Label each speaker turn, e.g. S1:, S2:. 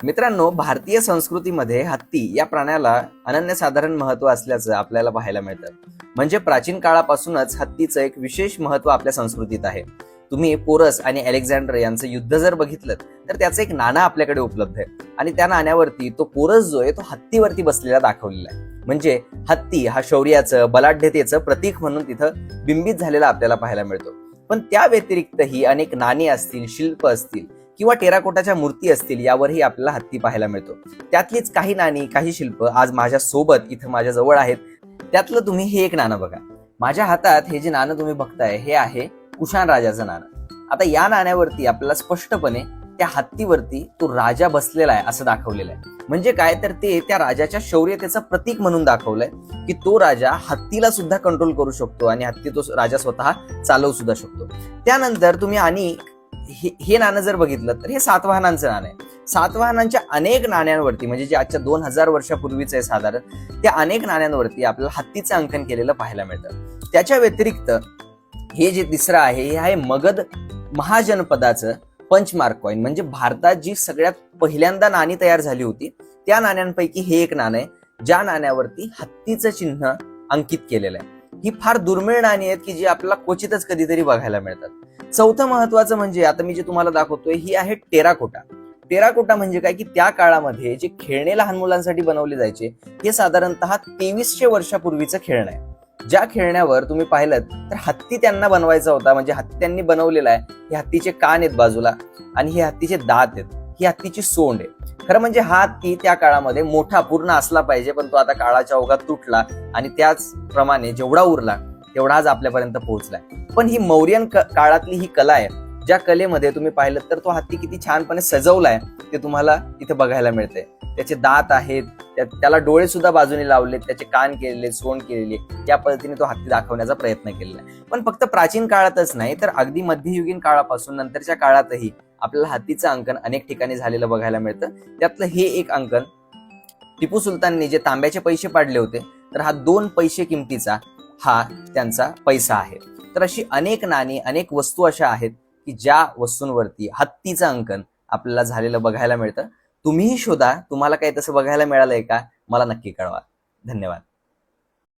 S1: मित्रांनो, भारतीय संस्कृतीमध्ये हत्ती या प्राण्याला अनन्यसाधारण महत्त्व असल्याचं आपल्याला पाहायला मिळतं. म्हणजे प्राचीन काळापासूनच हत्तीचं एक विशेष महत्त्व आपल्या संस्कृतीत आहे. तुम्ही पोरस आणि अलेक्झांडर यांचं युद्ध जर बघितलं तर त्याचं एक नाणं आपल्याकडे उपलब्ध आहे आणि त्या नाण्यावरती तो पोरस जो आहे तो हत्तीवरती बसलेला दाखवलेला आहे. म्हणजे हत्ती हा शौर्याचं, बलाढ्यतेचं प्रतीक म्हणून तिथं बिंबित झालेला आपल्याला पाहायला मिळतो. पण त्या व्यतिरिक्तही अनेक नाणी असतील, शिल्प असतील किंवा टेराकोटाच्या मूर्ती असतील, यावरही आपल्याला हत्ती पाहायला मिळतो. त्यातलीच काही नाणी, काही शिल्प आज माझ्या सोबत इथं माझ्या जवळ आहेत. त्यातलं तुम्ही हे एक नाणं बघा. माझ्या हातात हे जे नाणं तुम्ही बघताय हे आहे कुशाण राजाचं नाणं. आता या नाण्यावरती आपल्याला स्पष्टपणे त्या हत्तीवरती तो राजा बसलेला आहे असं दाखवलेलं आहे. म्हणजे काय तर ते त्या राजाच्या शौर्यतेचं प्रतीक म्हणून दाखवलंय की तो राजा हत्तीला सुद्धा कंट्रोल करू शकतो आणि हत्ती तो राजा स्वतः चालवू सुद्धा शकतो. त्यानंतर तुम्ही आणि हे नाणं जर बघितलं तर हे सातवाहनांचं नाणं आहे. सातवाहनांच्या अनेक नाण्यांवरती, म्हणजे जे आजच्या 2000 वर्षापूर्वीच आहे साधारण, त्या अनेक नाण्यांवरती आपल्याला हत्तीचं अंकन केलेलं पाहायला मिळतं. त्याच्या व्यतिरिक्त हे जे तिसरं आहे हे आहे मगध महाजनपदाचं पंचमार्क कॉइन. म्हणजे भारतात जी सगळ्यात पहिल्यांदा नाणी तयार झाली होती त्या नाण्यांपैकी हे एक नाणं आहे ज्या नाण्यावरती हत्तीचं चिन्ह अंकित केलेलं आहे. ही फार दुर्मिळ नाणी आहेत की जी आपल्याला क्वचितच कधीतरी बघायला मिळतात. चौथं महत्वाचं म्हणजे आता मी जे तुम्हाला दाखवतोय ही आहे टेराकोटा. टेराकोटा म्हणजे काय की त्या काळामध्ये जे खेळणे लहान मुलांसाठी बनवले जायचे हे साधारणतः 2300 वर्षापूर्वीचं खेळणं आहे. ज्या खेळण्यावर तुम्ही पाहिलं तर हत्ती त्यांना बनवायचा होता. म्हणजे हत्ती त्यांनी बनवलेला आहे. हे हत्तीचे कान आहेत बाजूला आणि हे हत्तीचे दात आहेत, ही हत्तीची सोंड आहे. खरं म्हणजे हा हत्ती त्या काळामध्ये मोठा पूर्ण असला पाहिजे, पण तो आता काळाच्या ओघात तुटला आणि त्याचप्रमाणे जेवढा उरला तेवढा आज आपल्यापर्यंत पोहोचलाय. पण ही मौर्यन काळातली ही कला आहे, ज्या कलेमध्ये तुम्ही पाहिलं तर तो हत्ती किती छानपणे सजवलाय ते तुम्हाला इथे बघायला मिळते. त्याचे दात आहेत, त्याला डोळे सुद्धा बाजूने लावलेत, त्याचे कान केलेले, सोंड केलेली, या पद्धतीने तो हत्ती दाखवण्याचा प्रयत्न केलेला आहे. पण फक्त प्राचीन काळातच नाही तर अगदी मध्ययुगीन काळापासून नंतरच्या काळातही आपल्याला हत्तीचं अंकन अनेक ठिकाणी झालेलं बघायला मिळतं. त्यातलं हे एक अंकन टिपू सुलतानने जे तांब्याचे पैसे पाडले होते तर हा 2 पैसे किमतीचा हा त्यांचा पैसा आहे. तर अशी अनेक नाणी, अनेक वस्तू अशा आहेत की ज्या वस्तूंवरती हत्तीचं अंकन आपल्याला झालेलं बघायला मिळतं. तुम्हीही शोधा, तुम्हाला काही तसं बघायला मिळालंय का मला नक्की कळवा. धन्यवाद.